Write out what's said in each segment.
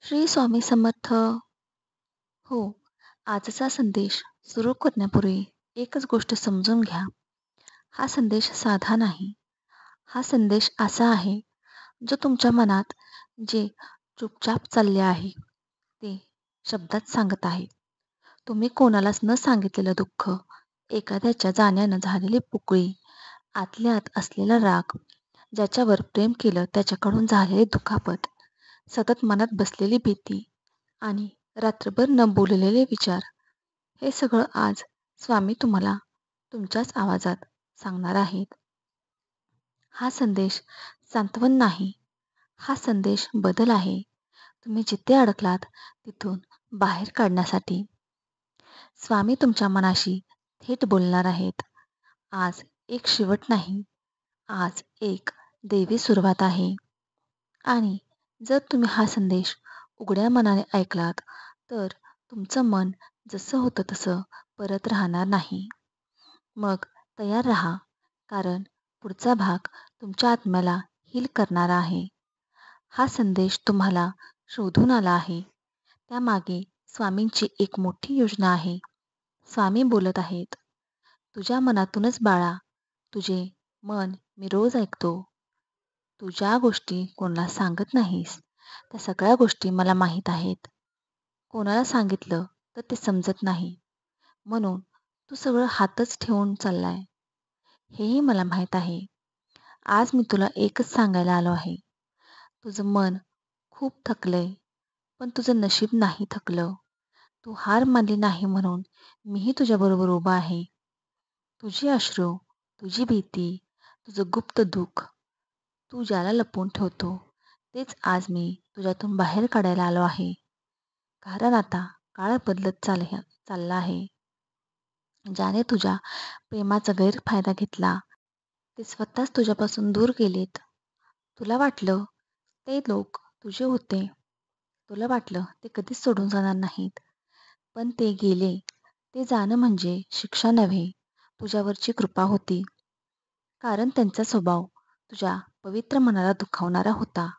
श्री स्वामी समर्थ. हो, आजचा संदेश सुरू करण्यापूर्वी एकच गोष्ट समजून घ्या. हा संदेश साधा नाही. हा संदेश असा आहे, जो तुमच्या मनात जे चुपचाप चालले आहे, ते शब्दात सांगत आहे. तुम्ही कोणालाच न सांगितलेलं दुःख, एखाद्याच्या जाण्यानं झालेली पोकळी, आतल्या आत असलेला राग, ज्याच्यावर प्रेम केलं त्याच्याकडून झालेली दुखापत, सतत मनात बसलेली भीती आणि रात्रभर न बोललेले विचार, हे सगळं आज स्वामी तुम्हाला तुमच्याच आवाजात सांगणार आहेत. हा संदेश सांत्वन नाही, हा संदेश बदल आहे. तुम्ही जिथे अडकलात तिथून बाहेर काढण्यासाठी स्वामी तुमच्या मनाशी थेट बोलणार आहेत. आज एक शेवट नाही, आज एक देवी सुरुवात आहे. आणि जर तुम्ही हा संदेश उघड्या मनाने ऐकलात, तर तुमचं मन जसं होतं तसं परत राहणार नाही. मग तयार राहा, कारण पुढचा भाग तुमच्या आत्म्याला हील करणारा आहे. हा संदेश तुम्हाला शोधून आला आहे. त्यामागे स्वामींची एक मोठी योजना आहे. स्वामी बोलत आहेत, तुझ्या मनातूनच बाळा, तुझे मन मी रोज ऐकतो. तू ज्या गोष्टी कोणाला सांगत नाहीस, त्या सगळ्या गोष्टी मला माहीत आहेत. कोणाला सांगितलं तर ते समजत नाही. म्हणून तू सगळं हातच ठेवून चाललाय. हेही मला माहीत आहे. आज मी तुला एकच सांगायला आलो आहे. तुझं मन खूप थकलंय, पण तुझं नशीब नाही थकलं. तू हार मानली नाही म्हणून मीही तुझ्याबरोबर उभा आहे. तुझी अश्रू, तुझी भीती, तुझं गुप्त दुःख, तू ज्याला लपवून ठेवतो, तेच आज मी तुझ्यातून बाहेर काढायला आलो आहे. कारण आता काळ बदलत चालला आहे. ज्याने तुझ्या प्रेमाचा गैरफायदा घेतला, ते स्वतःच तुझ्यापासून दूर गेलेत. तुला वाटलं ते लोक तुझे होते. तुला वाटलं ते कधीच सोडून जाणार नाहीत. पण ते गेले. ते जाणं म्हणजे शिक्षा नव्हे, तुझ्यावरची कृपा होती. कारण त्यांचा स्वभाव तुझ्या पवित्र मनाला दुखावणारा होता.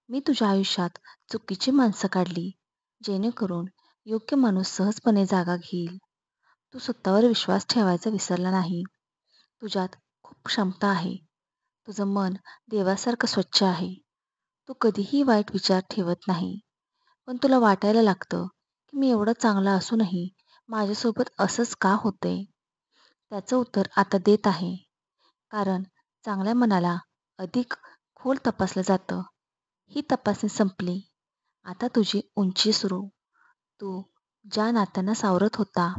मी तुझ्या आयुष्यात चुकीची माणसं काढली, जेणेकरून योग्य माणूस सहजपणे जागा घेईल. तू स्वतःवर विश्वास ठेवायचा विसरला नाही. तुझ्यात खूप क्षमता आहे. तुझं मन देवासारखं स्वच्छ आहे. तू कधीही वाईट विचार ठेवत नाही. पण तुला वाटायला लागतं की मी एवढं चांगलं असूनही माझ्यासोबत असंच का होतंय? त्याचं उत्तर आता देत आहे. कारण चांगल्या मनाला अधिक खोल तपासलं जातं. ही तपासणी संपली. आता तुझी उंची सुरू. तू ज्या नात्यांना सावरत होता,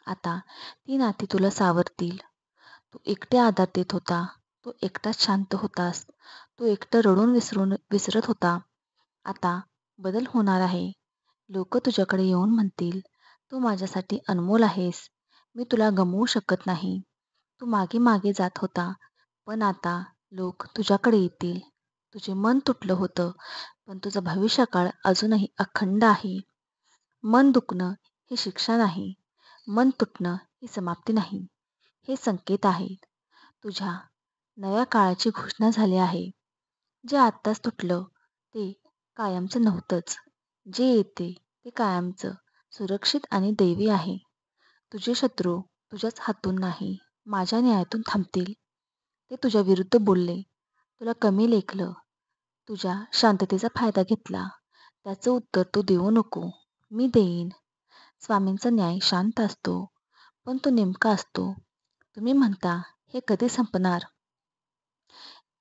आता ती नाती तुला सावरतील. तू एकटे आधार देत होता, तू एकटाच शांत होतास. तू एकटं रडून विसरत होता. आता बदल होणार आहे. लोक तुझ्याकडे येऊन म्हणतील, तू माझ्यासाठी अनमोल आहेस. मी तुला गमवू शकत नाही. तू मागे मागे जात होता, पण आता लोक तुझ्याकडे येतील. तुझे मन तुटलं होतं, पण तुझा भविष्यकाळ अजूनही अखंड आहे. मन दुखणं ही शिक्षा नाही. मन तुटणं ही समाप्ती नाही. हे संकेत आहेत. तुझ्या नव्या काळाची घोषणा झाली आहे. जे आत्ताच तुटलं ते कायमचं नव्हतंच. जे येते ते कायमचं, सुरक्षित आणि दैवी आहे. तुझे शत्रू तुझ्याच हातून नाही, माझ्या न्यायातून थांबतील. ते तुझ्या विरुद्ध बोलले, तुला कमी लेखलं, तुझ्या शांततेचा फायदा घेतला. त्याचं उत्तर तू देऊ नको. मी देईन. स्वामींचा न्याय शांत असतो, पण तो नेमका असतो. तुम्ही म्हणता, हे कधी संपणार?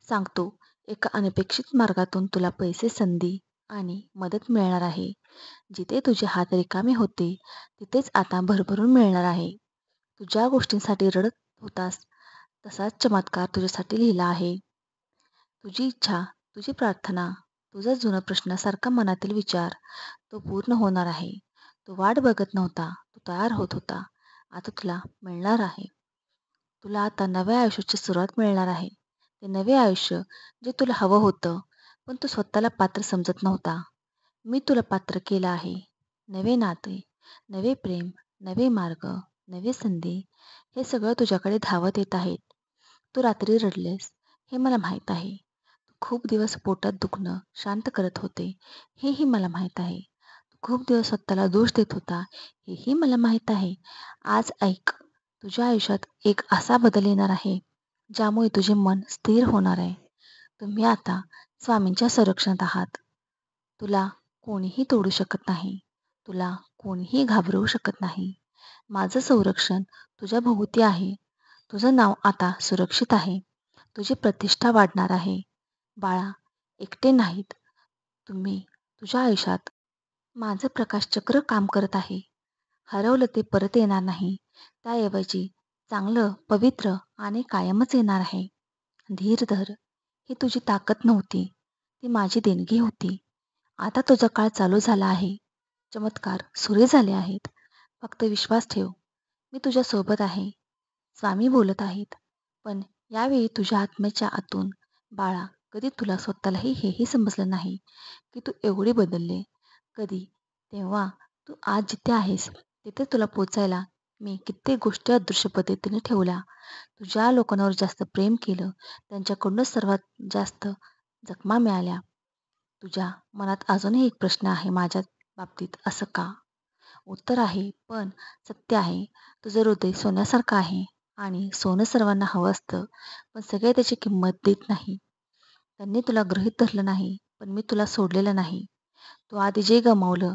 सांगतो, एका अनपेक्षित मार्गातून तुला पैसे, संधी आणि मदत मिळणार आहे. जिथे तुझे हात रिकामे होते, तिथेच आता भरभरून मिळणार आहे. तू ज्या गोष्टींसाठी रडत होतास, तसाच चमत्कार तुझ्यासाठी लिहिला आहे. तुझी इच्छा, तुझी प्रार्थना, तुझा जुना प्रश्नासारखा मनातील विचार, तो पूर्ण होणार आहे. तो वाट बघत नव्हता, तो तयार होत होता. आता तुला मिळणार आहे. तुला आता नव्या आयुष्याची सुरुवात मिळणार आहे. ते नवे आयुष्य जे तुला हवं होतं, पण तू स्वतःला पात्र समजत नव्हता. मी तुला पात्र केलं आहे. नवे नाते, नवे प्रेम, नवे मार्ग, नवे संधी, हे सगळं तुझ्याकडे धावत येत आहेत. तू रात्री रडलेस, हे मला माहीत आहे. खूप दिवस पोटात दुखणं शांत करत होते, हेही मला माहीत आहे. तू खूप दिवस स्वतःला दोष देत होता, हेही मला माहीत आहे. आज ऐक, तुझ्या आयुष्यात एक असा बदल येणार आहे, ज्यामुळे तुझे मन स्थिर होणार आहे. तुम्ही आता स्वामींच्या संरक्षणात आहात. तुला कोणीही तोडू शकत नाही. तुला कोणीही घाबरवू शकत नाही. माझं संरक्षण तुझ्या भोवती आहे. तुझं नाव आता सुरक्षित आहे. तुझी प्रतिष्ठा वाढणार आहे. बाळा, एकटे नाहीत तुम्ही. तुझ्या आयुष्यात माझं प्रकाशचक्र काम करत आहे. हरवलं ते परत येणार नाही. त्याऐवजी चांगलं, पवित्र आणि कायमच येणार आहे. धीर धर. ही तुझी ताकद नव्हती. ती माझी देणगी होती. आता तुझा काळ चालू झाला आहे. चमत्कार सुरू झाले आहेत. फक्त विश्वास ठेव. मी तुझ्या सोबत आहे. स्वामी बोलत आहेत. पण यावेळी तुझ्या आत्म्याच्या आतून, बाळा, कधी तुला स्वतःलाही हेही समजलं नाही की तू एवढी बदलले. कधी तेव्हा तू आज जिथे आहेस तिथे तुला पोचायला मी कित्येक गोष्टी अदृश्य पद्धतीने ठेवल्या. तू ज्या लोकांवर जास्त प्रेम केलं त्यांच्याकडूनच सर्वात जास्त जखमा मिळाल्या. तुझ्या मनात अजूनही एक प्रश्न आहे माझ्या बाबतीत, असं का? उत्तर आहे, पण सत्य आहे. तुझं हृदय सोन्यासारखं आहे आणि सोनं सर्वांना हवं असतं, पण सगळे त्याची किंमत देत नाही. त्यांनी तुला गृहीत धरलं नाही, पण मी तुला सोडलेलं नाही. तू आधी जे गमावलं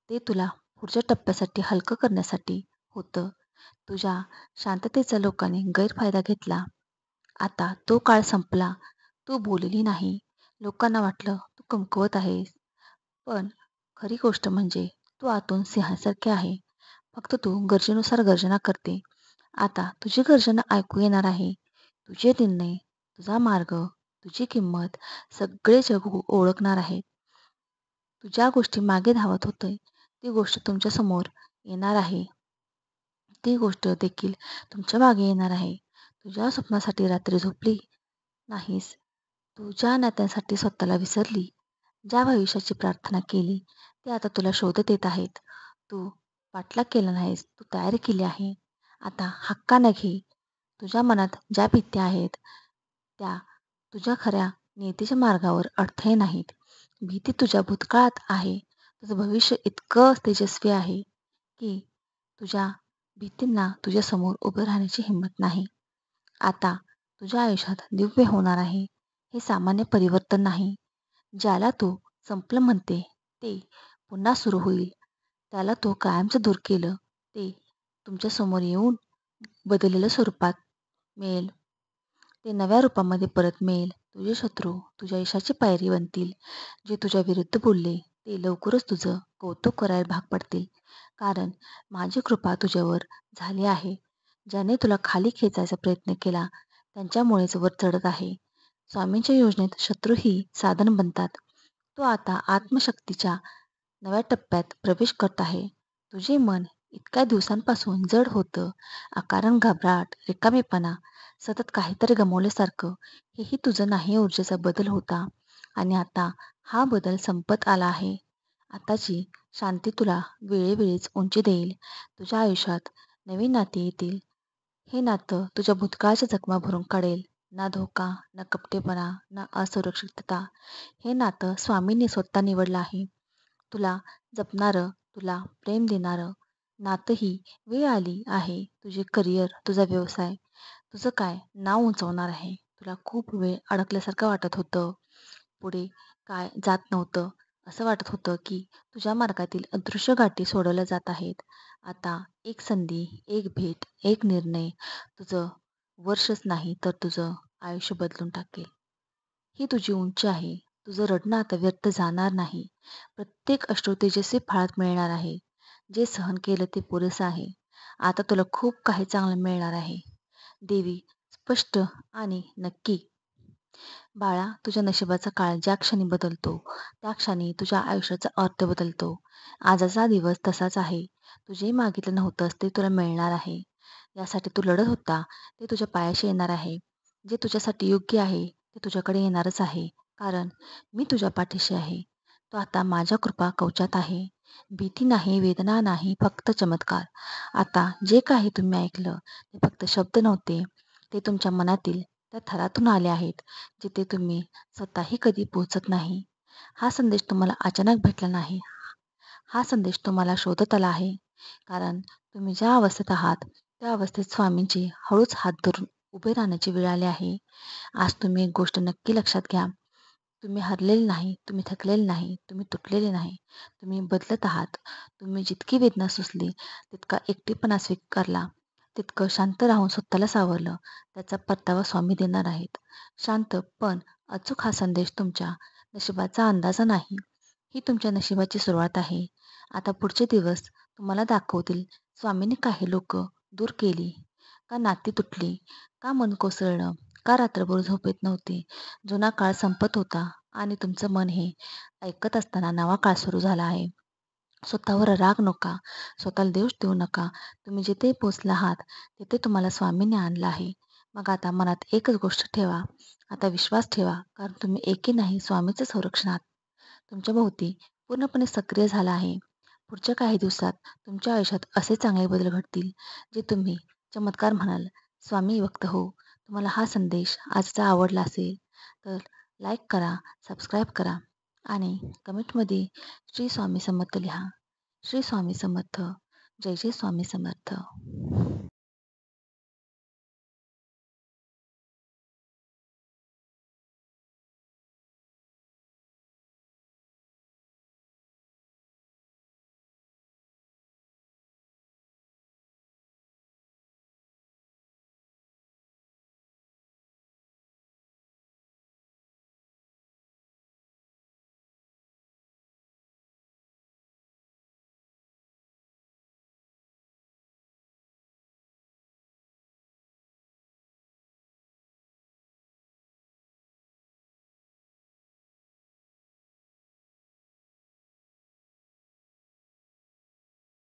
ते तुला पुढच्या टप्प्यासाठी हलकं करण्यासाठी होतं. तुझ्या शांततेचा लोकांनी गैरफायदा घेतला. आता तो काळ संपला. तू बोलली नाही. लोकांना वाटलं तू कमकुवत आहेस. पण खरी गोष्ट म्हणजे तू आतून सिंहासारखी आहे. फक्त तू गरजेनुसार गर्जना करते. आता तुझी गर्जना ऐकू येणार आहे. तुझे निर्णय, तुझा मार्ग, तुझी किंमत सगळे जग ओळखणार आहे. तू ज्या गोष्टी मागे धावत होते, ती गोष्ट तुमच्या समोर येणार आहे. ती गोष्ट देखील तुमच्या मागे येणार आहे. तुझ्या स्वप्नासाठी रात्री झोपली नाहीस. तू ज्या नात्यांसाठी स्वतःला विसरली, ज्या भविष्याची प्रार्थना केली, ते आता तुला शोधत येत आहेत. तू पाठलाग केला नाहीस, तू तयारी केली आहे. आता हक्कानं घे. तुझ्या मनात ज्या भीती आहेत, त्या तुझ्या खऱ्या नियतीच्या मार्गावर अडथळे नाहीत. भीती तुझ्या भूतकाळात आहे. तुझं भविष्य इतकं तेजस्वी आहे, की तुझ्या भीतींना तुझ्यासमोर उभं राहण्याची हिंमत नाही. आता तुझ्या आयुष्यात दिव्य होणार आहे. हे सामान्य परिवर्तन नाही. ज्याला तू संपलं म्हणते, ते पुन्हा सुरू होईल. त्याला तू कायमचं दूर केलं, ते तुमच्या समोर येऊन बदललेल्या स्वरूपात मिळेल. ते नव्या रूपामध्ये परत मिळेल. तुझे शत्रू तुझ्या यशाची पायरी बनतील. जे तुझ्या विरुद्ध बोलले, ते लवकरच तुझं कौतुक करायला भाग पडतील. कारण माझी कृपा तुझ्यावर झाली आहे. ज्याने तुला खाली खेचायचा प्रयत्न केला, त्यांच्यामुळेच वर चढत आहे. स्वामींच्या योजनेत शत्रूही साधन बनतात. तू आता आत्मशक्तीच्या नव्या टप्प्यात प्रवेश करत आहे. तुझे मन इतक्या दिवसांपासून जड होतं. अकारण घबराट, रिकामेपणा, सतत काहीतरी गमावल्यासारखं. हेही तुझं नाही ऊर्जेचा बदल होता. आणि आता हा बदल संपत आला आहे. आताची शांती तुला वेळोवेळीच उंची देईल. तुझ्या आयुष्यात नवीन नाती येतील. हे नातं तुझ्या भूतकाळच्या जखमा भरून काढेल. ना धोका, ना कपटेपणा, ना असुरक्षितता. हे नातं स्वामींनी स्वतः निवडलं आहे. तुला जपणारं, तुला प्रेम देणारं नातं. ही वेळ आली आहे. तुझे करिअर, तुझा व्यवसाय, तुझं काय नाव उंचवणार आहे. तुला खूप वेळ अडकल्यासारखं वाटत होतं. पुढे काय जात नव्हतं. असं वाटत होतं की तुझ्या मार्गातील अदृश्य गाठी सोडवल्या जात आहेत. आता एक संधी, एक भेट, एक निर्णय तुझं वर्षच नाही तर तुझं आयुष्य बदलून टाकेल. ही तुझी उंची आहे. तुझं रडणं आता व्यर्थ जाणार नाही. प्रत्येक अश्रू तेजस्वी फळात मिळणार आहे. जे सहन केलं ते पुरेसं आहे. आता तुला खूप काही चांगलं मिळणार आहे. देवी स्पष्ट आणि नक्की. बाळा, तुझ्या नशिबाचा काळ ज्या क्षणी बदलतो, त्या क्षणी तुझ्या आयुष्याचा अर्थ बदलतो. आजचा दिवस तसाच आहे. तू जे मागितलं नव्हतंस ते तुला मिळणार आहे. यासाठी तू लढत होता ते तुझ्या पायाशी येणार आहे. जे तुझ्यासाठी योग्य आहे ते तुझ्याकडे येणारच आहे. कारण मी तुझ्या पाठीशी आहे. तू आता माझ्या कृपा कवचात आहे. भीती नाही, वेदना नाही, फक्त चमत्कार. आता जे काही तुम्ही ऐकलं ते फक्त शब्द नव्हते, ते तुमच्या मनातील त्या थरातून आले आहेत, जिथे तुम्ही स्वतःही कधी पोहोचत नाही. हा संदेश तुम्हाला अचानक भेटला नाही. हा संदेश तुम्हाला शोधत आला आहे. कारण तुम्ही ज्या अवस्थेत आहात, त्या अवस्थेत स्वामींची हळूच हात धरून उभे राहण्याची वेळ आली आहे. आज तुम्ही एक गोष्ट नक्की लक्षात घ्या. तुम्ही हरलेले नाही, तुम्ही थकलेले नाही, तुम्ही तुटलेले नाही. तुम्ही बदलत आहात. तुम्ही जितकी वेदना सोसली, तितका एकटेपणा स्वीकारला, तितकं शांत राहून स्वतःला सावरलं, त्याचा परतावा स्वामी देणार आहेत. शांत पण अचूक हा संदेश तुमच्या नशिबाचा अंदाजा नाही. ही तुमच्या नशिबाची सुरुवात आहे. आता पुढचे दिवस तुम्हाला दाखवतील स्वामीने काही लोक दूर केली, का नाती तुटली, का मन कोसळलं, का रात्रभर झोप येत नव्हती. जुना काळ संपत होता आणि तुमचं मन हे ऐकत असताना नवा काळ सुरू झाला आहे. स्वतःवर राग नका, स्वतःला दोष देऊ नका. तुम्ही जिथे पोचला आहात, तिथे तुम्हाला स्वामींनी आणलं आहे. मग आता मनात एकच गोष्ट ठेवा, आता विश्वास ठेवा, कारण तुम्ही एकी नाही, स्वामीचं संरक्षण आहात तुमच्या भोवती पूर्णपणे सक्रिय झाला आहे. पुढच्या काही दिवसात तुमच्या आयुष्यात असे चांगले बदल घडतील, जे तुम्ही चमत्कार म्हणाल. स्वामी व्यक्त हो. तुम्हाला हा संदेश आजचा आवडला असेल तर लाईक करा, सबस्क्राईब करा आणि कमेंटमध्ये श्री स्वामी समर्थ लिहा. श्री स्वामी समर्थ. जय जय स्वामी समर्थ.